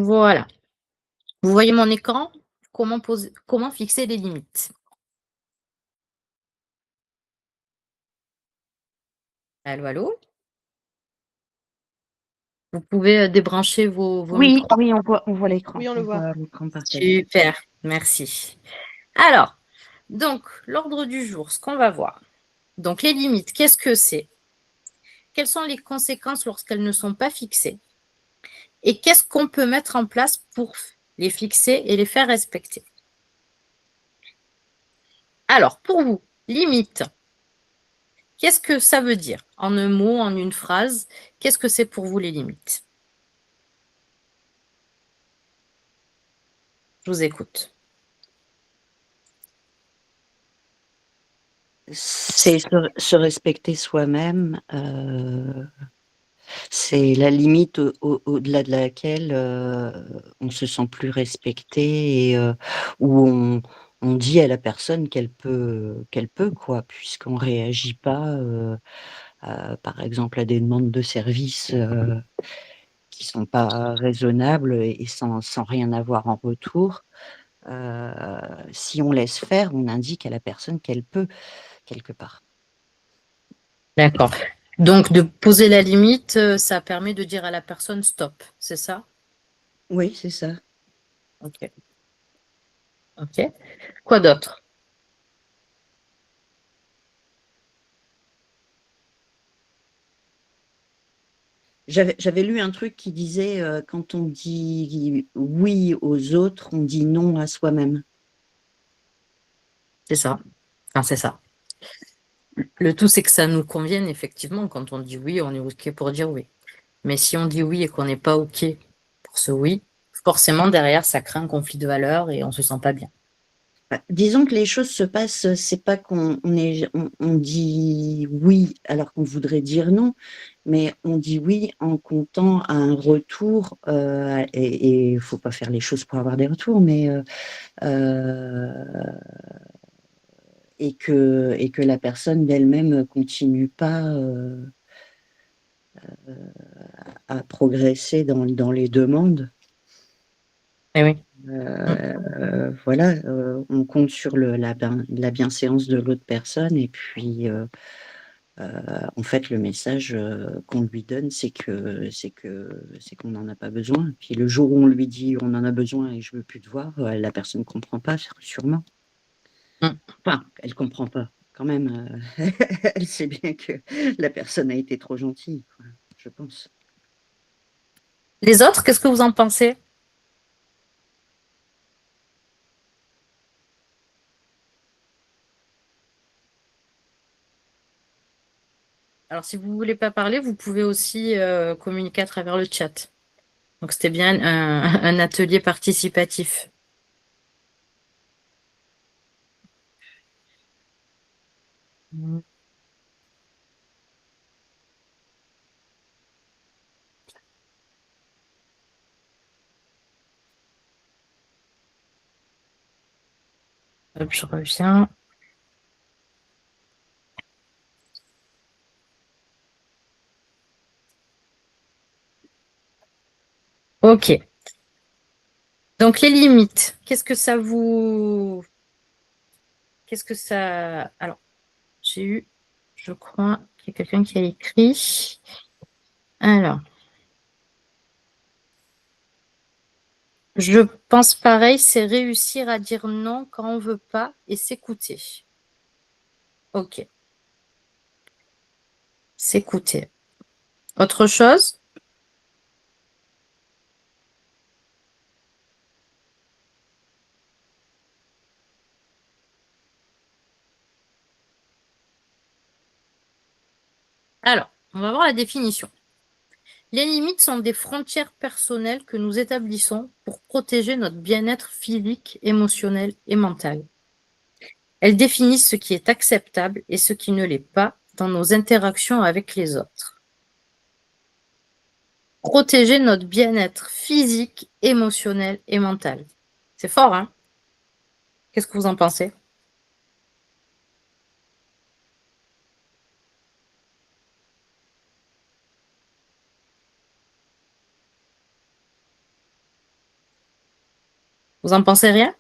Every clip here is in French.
Voilà. Vous voyez mon écran? Comment fixer les limites? Allô, allô? Vous pouvez, débrancher vos Oui, micros? oui, on voit l'écran. Oui, on le On voit. voit l'écran partagé. Super, merci. Alors, donc l'ordre du jour, ce qu'on va voir. Donc les limites, qu'est-ce que c'est? Quelles sont les conséquences lorsqu'elles ne sont pas fixées? Et qu'est-ce qu'on peut mettre en place pour les fixer et les faire respecter? Alors, pour vous, limite, qu'est-ce que ça veut dire? En un mot, en une phrase, qu'est-ce que c'est pour vous les limites? Je vous écoute. C'est se respecter soi-même, c'est la limite au-delà de laquelle, on se sent plus respecté et où on dit à la personne qu'elle peut quoi, puisqu'on réagit pas, par exemple à des demandes de services, qui sont pas raisonnables et sans rien avoir en retour. Heu, Si on laisse faire, on indique à la personne qu'elle peut, quelque part. D'accord. Donc de poser la limite, ça permet de dire à la personne: «Stop», c'est ça? Oui, c'est ça. OK, OK. Quoi d'autre? J'avais lu un truc qui disait, quand on dit oui aux autres, on dit non à soi-même. C'est ça. Enfin, c'est ça. Le tout, c'est que ça nous convienne effectivement. Quand on dit oui, on est OK pour dire oui. Mais si on dit oui et qu'on n'est pas OK pour ce oui, forcément derrière ça crée un conflit de valeurs et on se sent pas bien. Bah, disons que les choses se passent, c'est pas qu'on dit oui alors qu'on voudrait dire non, mais on dit oui en comptant à un retour, et il faut pas faire les choses pour avoir des retours, mais heu et que la personne d'elle-même continue pas, à progresser dans les demandes. Eh oui. Mmh. Voilà, on compte sur la bienséance de l'autre personne et puis, en fait, le message, qu'on lui donne, c'est qu'on n'en a pas besoin. Puis le jour où on lui dit: «On en a besoin et je veux plus te voir», la personne comprend pas sûrement. Mmh. Enfin, elle comprend pas. Quand même, elle sait bien que la personne a été trop gentille, quoi, je pense. Les autres, qu'est-ce que vous en pensez? Alors si vous voulez pas parler, vous pouvez aussi, communiquer à travers le chat. Donc c'était bien un atelier participatif. Mmh. Hop, je reviens. OK. Donc les limites, qu'est-ce que ça alors, j'ai eu, je crois qu'il y a quelqu'un qui a écrit. Alors, je pense pareil, c'est réussir à dire non quand on veut pas et s'écouter. OK, s'écouter. Autre chose? Alors, on va voir la définition. Les limites sont des frontières personnelles que nous établissons pour protéger notre bien-être physique, émotionnel et mental. Elles définissent ce qui est acceptable et ce qui ne l'est pas dans nos interactions avec les autres. Protéger notre bien-être physique, émotionnel et mental. C'est fort, hein? Qu'est-ce que vous en pensez? Vous en pensez rien?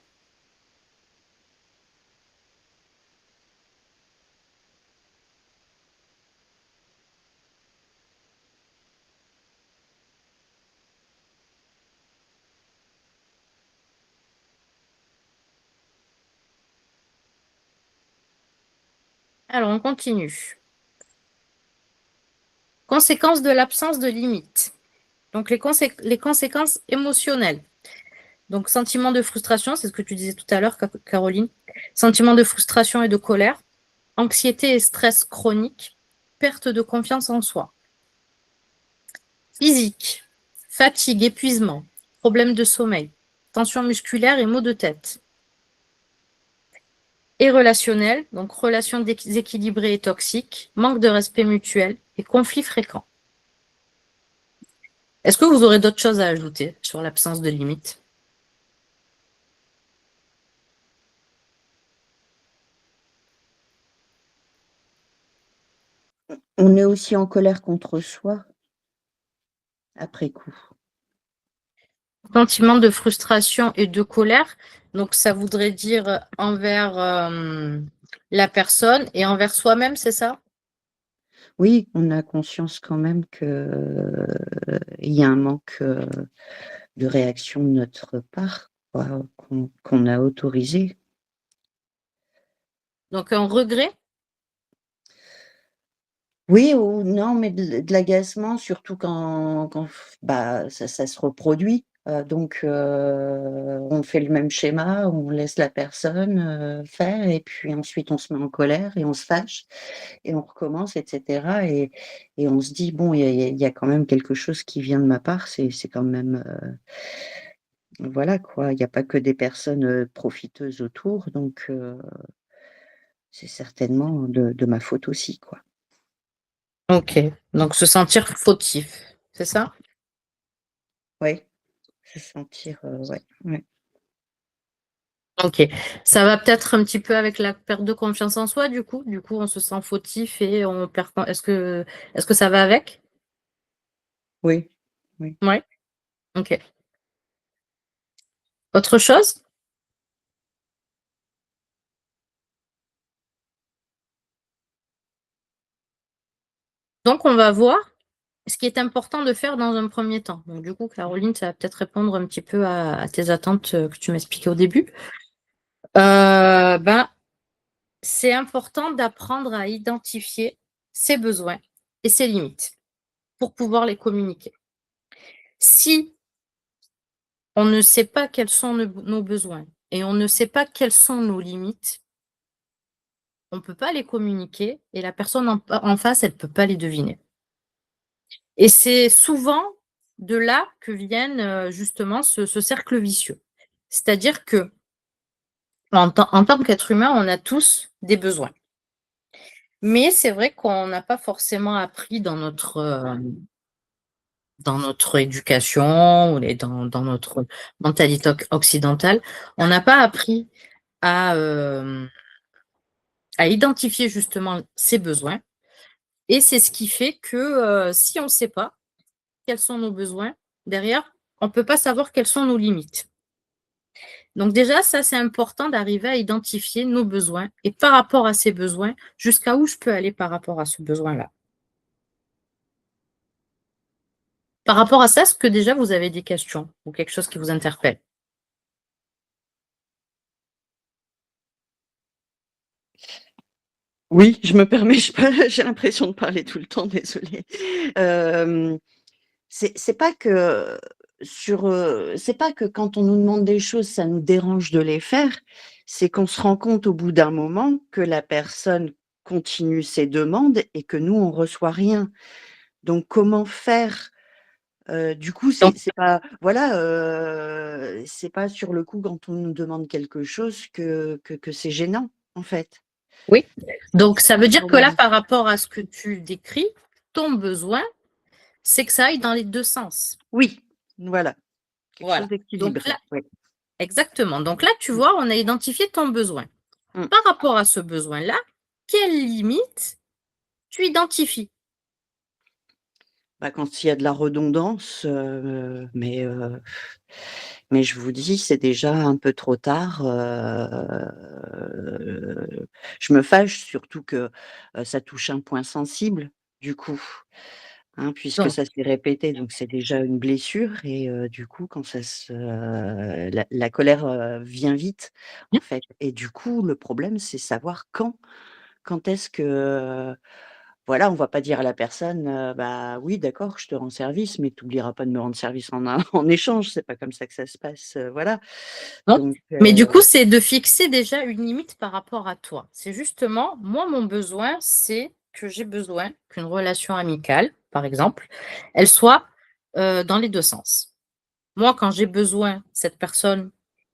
Alors, on continue. Conséquences de l'absence de limite. Donc, les conséquences émotionnelles. Donc, sentiment de frustration, c'est ce que tu disais tout à l'heure, Caroline. Sentiment de frustration et de colère. Anxiété et stress chronique. Perte de confiance en soi. Physique. Fatigue, épuisement. Problèmes de sommeil. Tension musculaire et maux de tête. Et relationnel, donc relations déséquilibrées et toxiques, manque de respect mutuel et conflits fréquents. Est-ce que vous aurez d'autres choses à ajouter sur l'absence de limite? On est aussi en colère contre soi, après coup. Sentiment de frustration et de colère, donc ça voudrait dire envers la personne et envers soi-même, c'est ça? Oui, on a conscience quand même que, il y a un manque, de réaction de notre part, quoi, qu'on a autorisé. Donc un regret? Oui ou non, mais de l'agacement, surtout quand bah, ça se reproduit, donc on fait le même schéma, on laisse la personne, faire et puis ensuite on se met en colère et on se fâche et on recommence et cetera et on se dit: «Bon, il y a quand même quelque chose qui vient de ma part, c'est quand même, voilà quoi, il y a pas que des personnes, profiteuses autour donc c'est certainement de ma faute aussi, quoi». Ok, donc se sentir fautif, c'est ça? Ouais. Se sentir, ouais, ouais. Ok, ça va peut-être un petit peu avec la perte de confiance en soi, du coup. Du coup, on se sent fautif et on perd. Est-ce que ça va avec? Oui, oui. Ouais. Ok. Autre chose? Donc, on va voir ce qui est important de faire dans un premier temps. Donc, du coup, Caroline, ça va peut-être répondre un petit peu à tes attentes que tu m'expliquais au début. Ben, c'est important d'apprendre à identifier ses besoins et ses limites pour pouvoir les communiquer. Si on ne sait pas quels sont nos besoins et on ne sait pas quelles sont nos limites, on ne peut pas les communiquer et la personne en face, elle ne peut pas les deviner. Et c'est souvent de là que viennent justement ce cercle vicieux. C'est-à-dire que en tant qu'être humain, on a tous des besoins. Mais c'est vrai qu'on n'a pas forcément appris dans notre éducation ou dans notre mentalité occidentale, on n'a pas appris à à identifier justement ses besoins. Et c'est ce qui fait que si on ne sait pas quels sont nos besoins, derrière, on ne peut pas savoir quelles sont nos limites. Donc déjà, ça, c'est important d'arriver à identifier nos besoins et par rapport à ces besoins, jusqu'à où je peux aller par rapport à ce besoin-là. Par rapport à ça, est-ce que déjà vous avez des questions ou quelque chose qui vous interpelle? Oui, je me permets, j'ai l'impression de parler tout le temps, désolée. Hem, c'est pas que c'est pas que quand on nous demande des choses, ça nous dérange de les faire, c'est qu'on se rend compte au bout d'un moment que la personne continue ses demandes et que nous, on reçoit rien. Donc comment faire? Du coup, Donc, c'est pas voilà, c'est pas sur le coup quand on nous demande quelque chose que c'est gênant, en fait. oui. Donc, ça veut À dire mon que là, avis. par rapport à ce que tu décris, ton besoin, c'est que ça aille dans les deux sens. Oui, voilà, quelque chose Voilà. Donc d'équilibré, là, oui. exactement. Donc là, tu Mmh, vois, on a identifié ton besoin. mmh. Par rapport à ce besoin-là, quelles limites tu identifies? Bah, quand il y a de la redondance, mais Mais je vous dis, c'est déjà un peu trop tard, je me fâche surtout que, ça touche un point sensible, du coup, hein, puisque Donc, ça s'est répété, donc c'est déjà une blessure et du coup, quand ça se la colère, vient vite, en fait et du coup, le problème, c'est savoir quand. Quand est-ce que, voilà, on va pas dire à la personne, «Bah, oui, d'accord, je te rends service, mais tu oublieras pas de me rendre service en en échange». C'est pas comme ça que ça se passe, voilà. non. Donc Mais du coup, c'est de fixer déjà une limite par rapport à toi. C'est justement, moi, mon besoin, c'est que j'ai besoin qu'une relation amicale, par exemple, elle soit dans les deux sens. Moi, quand j'ai besoin, cette personne,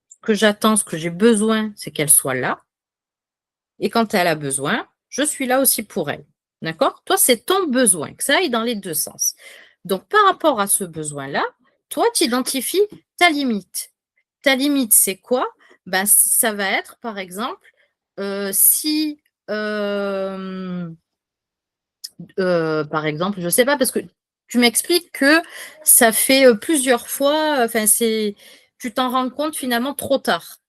ce que j'attends, ce que j'ai besoin, c'est qu'elle soit là. Et quand elle a besoin, je suis là aussi pour elle. D'accord? Toi, c'est ton besoin, que ça aille dans les deux sens. Donc, par rapport à ce besoin-là, toi, tu identifies ta limite. Ta limite, c'est quoi? Ben, ça va être, par exemple, si, par exemple, je ne sais pas, parce que tu m'expliques que ça fait plusieurs fois, enfin, tu t'en rends compte finalement trop tard.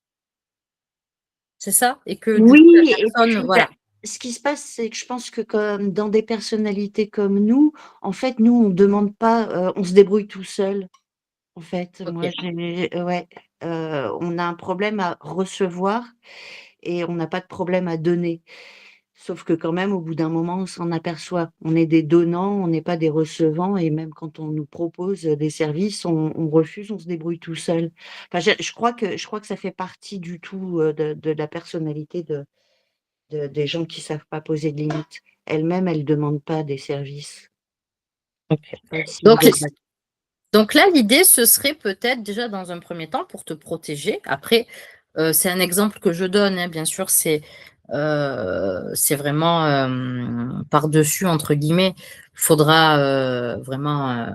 C'est ça? Et que du coup, la oui et personne, puis, bah, voilà. ce qui se passe, c'est que je pense que comme dans des personnalités comme nous, en fait, nous, on demande pas, on se débrouille tout seul, en fait. Moi, OK. j'ai ouais, on a un problème à recevoir et on n'a pas de problème à donner. Sauf que quand même, au bout d'un moment, on s'en aperçoit. On est des donnants, on n'est pas des recevants et même quand on nous propose, des services, on refuse, on se débrouille tout seul. Enfin, je crois que ça fait partie du tout, de la personnalité des gens qui savent pas poser de limites. Elles-mêmes, elles demandent pas des services. OK. Je sais pas si vous Donc, avez donc là, l'idée, ce serait peut-être déjà dans un premier temps pour te protéger. Après, c'est un exemple que je donne, hein, bien sûr, c'est vraiment par-dessus, entre guillemets. Il faudra vraiment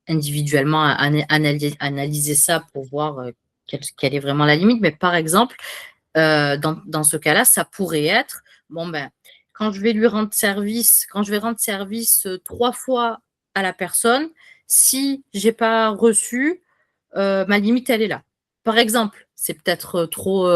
individuellement analyser ça pour voir quelle est vraiment la limite. Mais par exemple, dans ce cas-là, ça pourrait être, bon ben, quand je vais rendre service 3 fois à la personne, si j'ai pas reçu, ma limite, elle est là. Par exemple, c'est peut-être trop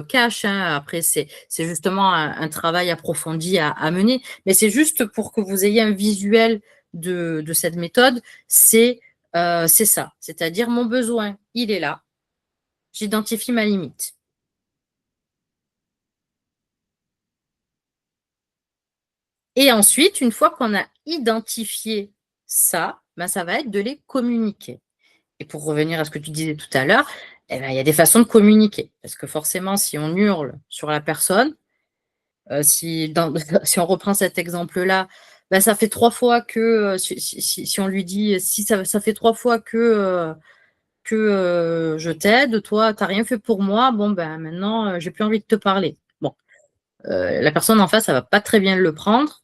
cash, hein, après c'est justement un travail approfondi à mener, mais c'est juste pour que vous ayez un visuel de cette méthode, c'est ça. C'est-à-dire mon besoin, il est là, j'identifie ma limite. Et ensuite, une fois qu'on a identifié ça, ben, ça va être de les communiquer. Et pour revenir à ce que tu disais tout à l'heure, eh ben, il y a des façons de communiquer. Parce que forcément, si on hurle sur la personne, si on reprend cet exemple-là, ben, ça fait 3 fois que, si on lui dit, si ça fait 3 fois que je t'aide, toi, tu n'as rien fait pour moi, bon, ben maintenant, j'ai plus envie de te parler. Bon, la personne en face, ça va pas très bien le prendre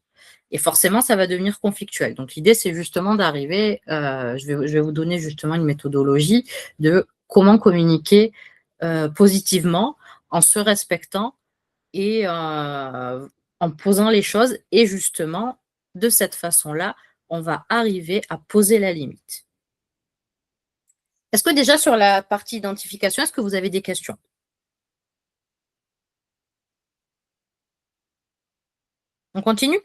et forcément, ça va devenir conflictuel. Donc, l'idée, c'est justement d'arriver, je vais vous donner justement une méthodologie de comment communiquer positivement en se respectant et en posant les choses. Et justement, de cette façon-là, on va arriver à poser la limite. Est-ce que déjà sur la partie identification, est-ce que vous avez des questions? On continue?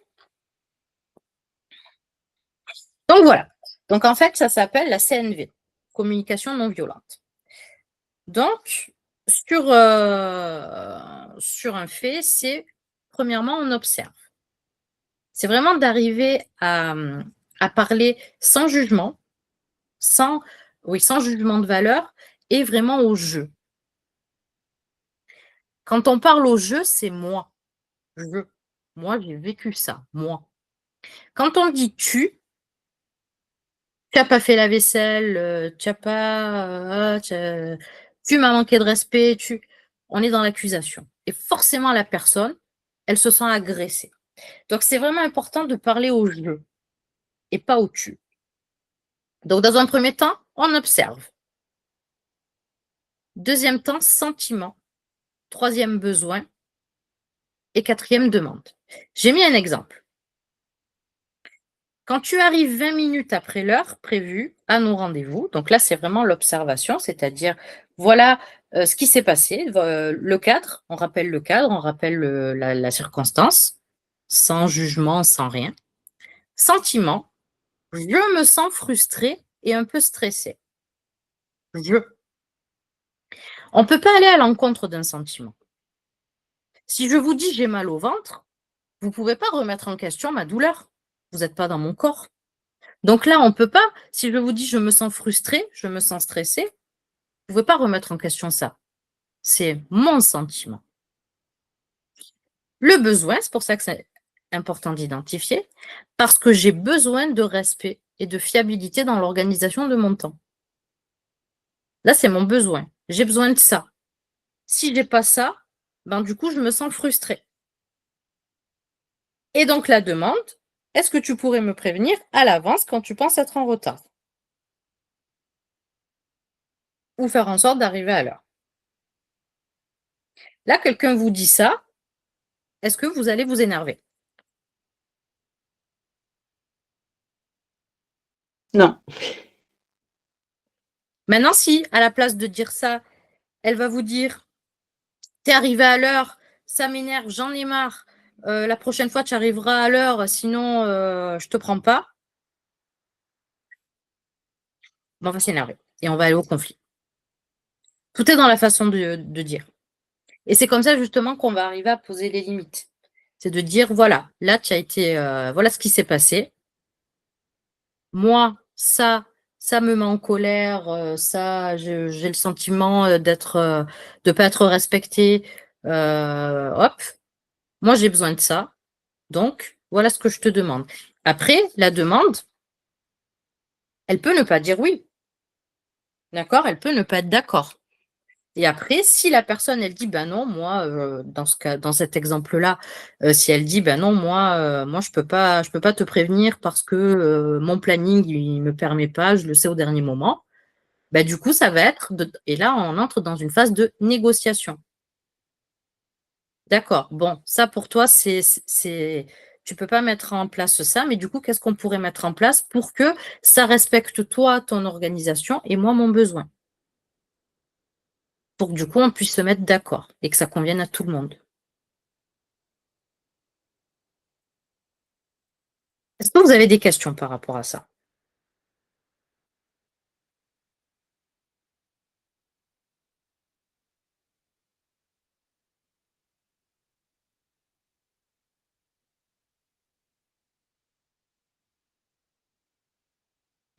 Donc voilà. Donc en fait, ça s'appelle la CNV, communication non violente. Donc, sur un fait, c'est premièrement, on observe. C'est vraiment d'arriver à parler sans jugement, sans, oui, sans jugement de valeur et vraiment au jeu. Quand on parle au jeu, c'est moi. Je. Moi, j'ai vécu ça, moi. Quand on dit tu n'as pas fait la vaisselle, tu as pas, tu m'as manqué de respect, on est dans l'accusation. Et forcément, la personne, elle se sent agressée. Donc, c'est vraiment important de parler au je et pas au tu. Donc, dans un premier temps, on observe. Deuxième temps, sentiment. Troisième, besoin. Et quatrième, demande. J'ai mis un exemple. Quand tu arrives 20 minutes après l'heure prévue à nos rendez-vous, donc là, c'est vraiment l'observation, c'est-à-dire, voilà ce qui s'est passé, le cadre, on rappelle le cadre, on rappelle la circonstance, sans jugement, sans rien. Sentiment, je me sens frustrée et un peu stressée. On ne peut pas aller à l'encontre d'un sentiment. Si je vous dis j'ai mal au ventre, vous ne pouvez pas remettre en question ma douleur. Vous n'êtes pas dans mon corps. Donc là, on ne peut pas. Si je vous dis je me sens frustrée, je me sens stressée, vous ne pouvez pas remettre en question ça. C'est mon sentiment. Le besoin, c'est pour ça que c'est important d'identifier, parce que j'ai besoin de respect et de fiabilité dans l'organisation de mon temps. Là, c'est mon besoin. J'ai besoin de ça. Si j'ai pas ça, ben du coup, je me sens frustrée. Et donc la demande, est-ce que tu pourrais me prévenir à l'avance quand tu penses être en retard? Ou faire en sorte d'arriver à l'heure. Là, quelqu'un vous dit ça, est-ce que vous allez vous énerver? Non. Maintenant, si, à la place de dire ça, elle va vous dire, t'es arrivé à l'heure, ça m'énerve, j'en ai marre, la prochaine fois, tu arriveras à l'heure, sinon, je te prends pas. On va s'énerver et on va aller au conflit. Tout est dans la façon de dire. Et c'est comme ça, justement, qu'on va arriver à poser les limites. C'est de dire, voilà, là, tu as été, voilà ce qui s'est passé. Moi, ça me met en colère, ça, j'ai le sentiment de pas être respectée. Hop, moi j'ai besoin de ça. Donc, voilà ce que je te demande. Après, la demande, elle peut ne pas dire oui. D'accord? Elle peut ne pas être d'accord. Et après, si la personne, elle dit, ben non, moi, dans ce cas, dans cet exemple-là, si elle dit, ben non, moi, je peux pas te prévenir parce que mon planning, il me permet pas, je le sais au dernier moment. Ben, du coup, ça va être, et là, on entre dans une phase de négociation. D'accord. Bon, ça pour toi, tu peux pas mettre en place ça, mais du coup, qu'est-ce qu'on pourrait mettre en place pour que ça respecte toi, ton organisation et moi, mon besoin? Pour que du coup, on puisse se mettre d'accord et que ça convienne à tout le monde. Est-ce que vous avez des questions par rapport à ça?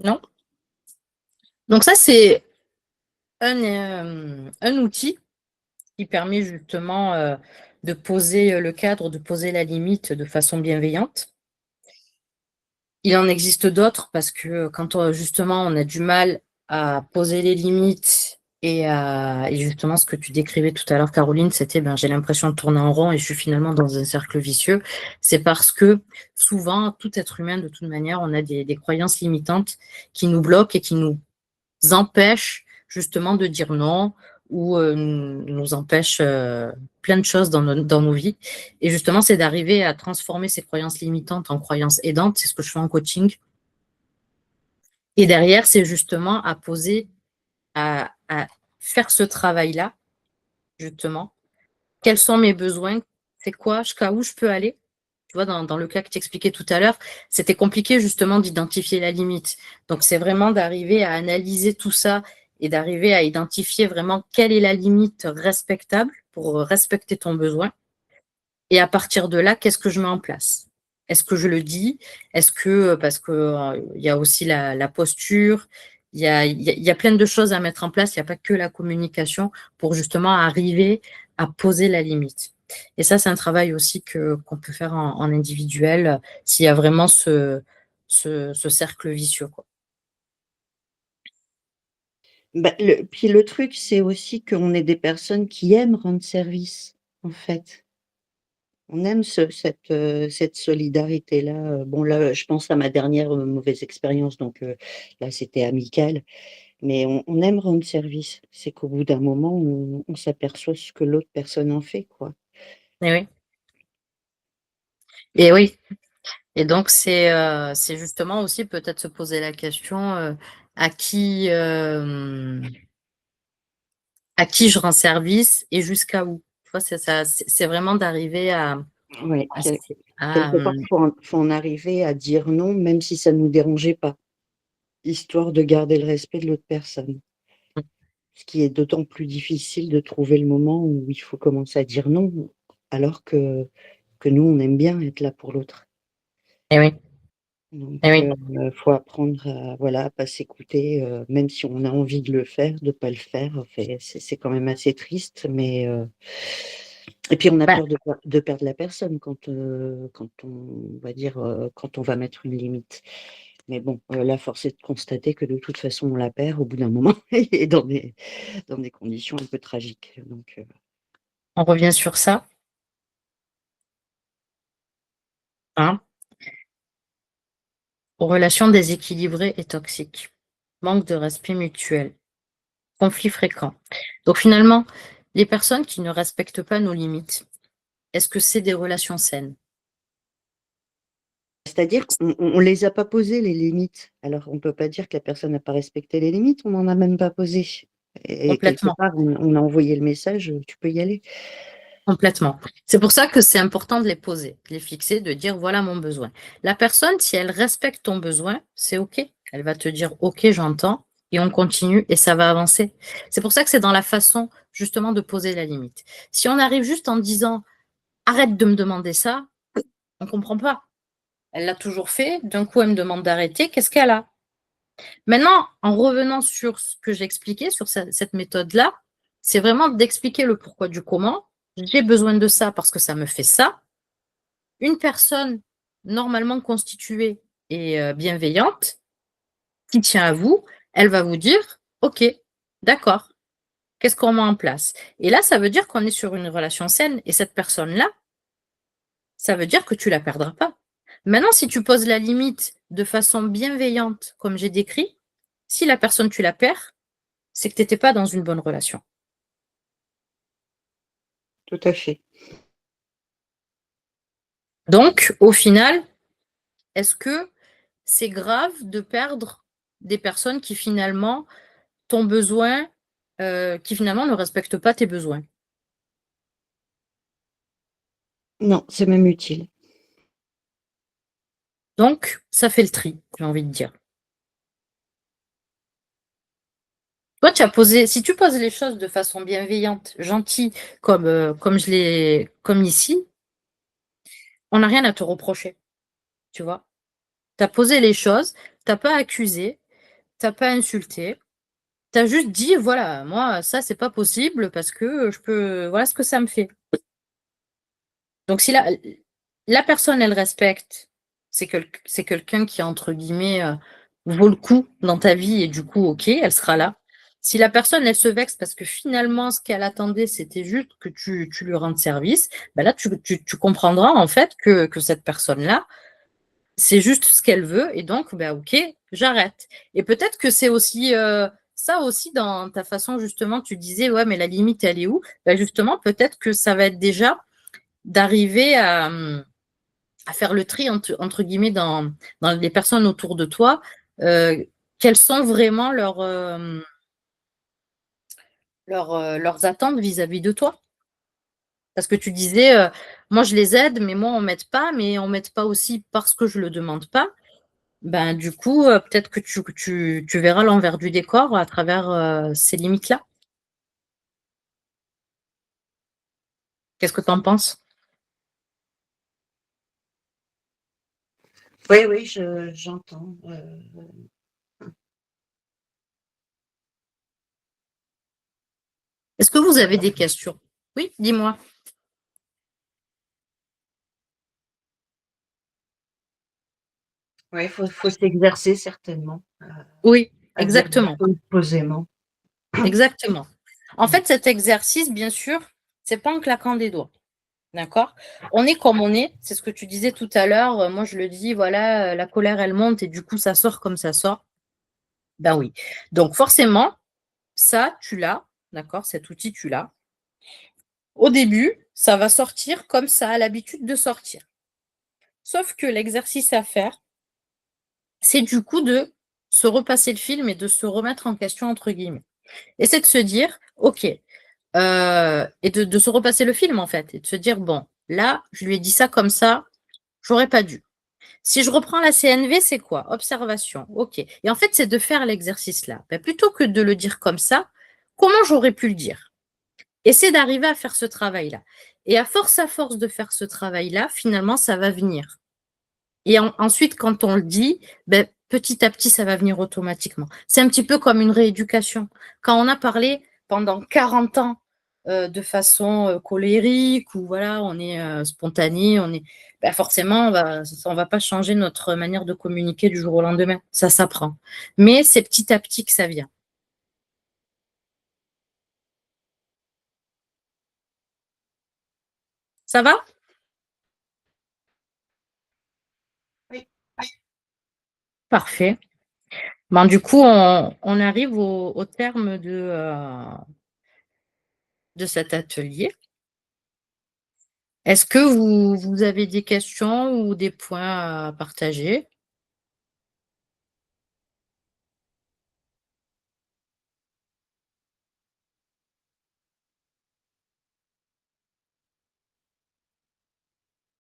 Non? Donc ça, c'est un outil qui permet justement de poser le cadre, de poser la limite de façon bienveillante. Il en existe d'autres parce que quand justement on a du mal à poser les limites et justement ce que tu décrivais tout à l'heure, Caroline, c'était ben, j'ai l'impression de tourner en rond et je suis finalement dans un cercle vicieux. C'est parce que souvent, tout être humain, de toute manière, on a des croyances limitantes qui nous bloquent et qui nous empêchent justement de dire non ou nous empêchent plein de choses dans nos vies. Et justement, c'est d'arriver à transformer ces croyances limitantes en croyances aidantes. C'est ce que je fais en coaching. Et derrière, c'est justement à poser, à faire ce travail-là, justement. Quels sont mes besoins? C'est quoi? Jusqu'à où je peux aller? Tu vois, dans le cas que tu expliquais tout à l'heure, c'était compliqué justement d'identifier la limite. Donc, c'est vraiment d'arriver à analyser tout ça et d'arriver à identifier vraiment quelle est la limite respectable pour respecter ton besoin. Et à partir de là, qu'est-ce que je mets en place? Est-ce que je le dis? Est-ce que, parce que il y a aussi la posture, il y a plein de choses à mettre en place, il n'y a pas que la communication pour justement arriver à poser la limite. Et ça, c'est un travail aussi qu'on peut faire en individuel s'il y a vraiment ce cercle vicieux, quoi. Bah, puis le truc, c'est aussi qu'on est des personnes qui aiment rendre service, en fait. On aime cette solidarité-là. Bon là, je pense à ma dernière, mauvaise expérience, donc là, c'était amical, mais on aime rendre service. C'est qu'au bout d'un moment, on s'aperçoit ce que l'autre personne en fait, quoi. Et oui. Et oui. Et donc, c'est justement aussi peut-être se poser la question à qui, à qui je rends service et jusqu'à où. Tu vois, c'est ça, c'est vraiment d'arriver Ouais, à, quelque part, faut en arriver à dire non, même si ça ne nous dérangeait pas, histoire de garder le respect de l'autre personne. Ce qui est d'autant plus difficile de trouver le moment où il faut commencer à dire non, alors que nous, on aime bien être là pour l'autre. eh oui, Donc, eh oui. faut apprendre à, voilà, à pas s'écouter, même si on a envie de le faire, de pas le faire. Enfin, c'est quand même assez triste, mais et puis on a Bah, peur de perdre la personne quand on va dire, quand on va mettre une limite. Mais bon, là, force est de constater que de toute façon, on la perd au bout d'un moment et dans des conditions un peu tragiques. Donc, on revient sur ça, hein, aux relations déséquilibrées et toxiques. Manque de respect mutuel, conflits fréquents. Donc finalement, les personnes qui ne respectent pas nos limites, est-ce que c'est des relations saines? c'est-à-dire qu'on les a pas posées les limites. Alors on peut pas dire que la personne n'a pas respecté les limites, on n'en a même pas posé et quelque Complètement. part, on a envoyé le message: «Tu peux y aller». Complètement. C'est pour ça que c'est important de les poser, de les fixer, de dire voilà mon besoin. La personne, si elle respecte ton besoin, c'est OK. Elle va te dire OK, j'entends, et on continue et ça va avancer. C'est pour ça que c'est dans la façon justement de poser la limite. Si on arrive juste en disant arrête de me demander ça, on ne comprend pas. Elle l'a toujours fait, d'un coup elle me demande d'arrêter, qu'est-ce qu'elle a? Maintenant, en revenant sur ce que j'expliquais, sur cette méthode-là, c'est vraiment d'expliquer le pourquoi du comment. J'ai besoin de ça parce que ça me fait ça. Une personne normalement constituée et bienveillante, qui tient à vous, elle va vous dire: «OK, d'accord, qu'est-ce qu'on met en place?» Et là, ça veut dire qu'on est sur une relation saine et cette personne-là, ça veut dire que tu la perdras pas. Maintenant, si tu poses la limite de façon bienveillante, comme j'ai décrit, si la personne, tu la perds, c'est que tu étais pas dans une bonne relation. Tout à fait. Donc, au final, est-ce que c'est grave de perdre des personnes qui finalement ton besoin, qui finalement ne respectent pas tes besoins? Non, c'est même utile. Donc ça fait le tri, j'ai envie de dire. Toi, tu as posé si tu poses les choses de façon bienveillante, gentille, comme ici, on n'a rien à te reprocher, tu vois? Tu as posé les choses, tu as pas accusé, tu as pas insulté, tu as juste dit: «Voilà, moi, ça, c'est pas possible parce que, je peux voilà ce que ça me fait». Donc si la personne, elle respecte, c'est quelqu'un qui, entre guillemets, «vaut le coup» dans ta vie et du coup, OK, elle sera là. Si la personne, elle se vexe parce que finalement, ce qu'elle attendait, c'était juste que tu lui rendes service, bah, là, tu comprendras en fait que cette personne-là, c'est juste ce qu'elle veut et donc, bah, OK, j'arrête. Et peut-être que c'est aussi, ça aussi dans ta façon justement, tu disais: «Ouais, mais la limite, elle est où?» Bah, justement, peut-être que ça va être déjà d'arriver à faire le tri entre guillemets dans les personnes autour de toi. Quelles sont vraiment leurs attentes vis-à-vis de toi? Parce que tu disais, moi je les aide, mais moi on m'aide pas aussi parce que je le demande pas. Ben, du coup, peut-être que tu verras l'envers du décor à travers ces limites-là. Qu'est-ce que tu en penses? Oui, oui, j'entends. Est-ce que vous avez des questions? Oui, dis-moi. Ouais, faut s'exercer certainement, Oui, à dire les exactement. choses posément. Exactement. En Mmh. fait, cet exercice, bien sûr, c'est pas en claquant des doigts, d'accord? On est comme on est, c'est ce que tu disais tout à l'heure, moi je le dis, voilà, la colère elle monte et du coup ça sort comme ça sort. Ben oui. Donc forcément, ça tu l'as, d'accord? Cet outil tu l'as. Au début, ça va sortir comme ça a l'habitude de sortir. Sauf que l'exercice à faire, c'est du coup de se repasser le film et de se remettre en question, entre guillemets. Et c'est de se dire, OK, et de se repasser le film, en fait, et de se dire, bon, là, je lui ai dit ça comme ça, j'aurais pas dû. Si je reprends la CNV, c'est quoi? Observation. OK. Et en fait, c'est de faire l'exercice là. Ben, plutôt que de le dire comme ça, comment j'aurais pu le dire? Et c'est d'arriver à faire ce travail-là. Et à force de faire ce travail-là, finalement, ça va venir. Et ensuite, quand on le dit, ben, petit à petit, ça va venir automatiquement. C'est un petit peu comme une rééducation. Quand on a parlé pendant 40 ans de façon colérique ou voilà, on est spontané, on est, ben, forcément, on va pas changer notre manière de communiquer du jour au lendemain. Ça s'apprend. Mais c'est petit à petit que ça vient. Ça va? Oui. Parfait. Ben, du coup, on arrive au terme de cet atelier. Est-ce que vous avez des questions ou des points à partager?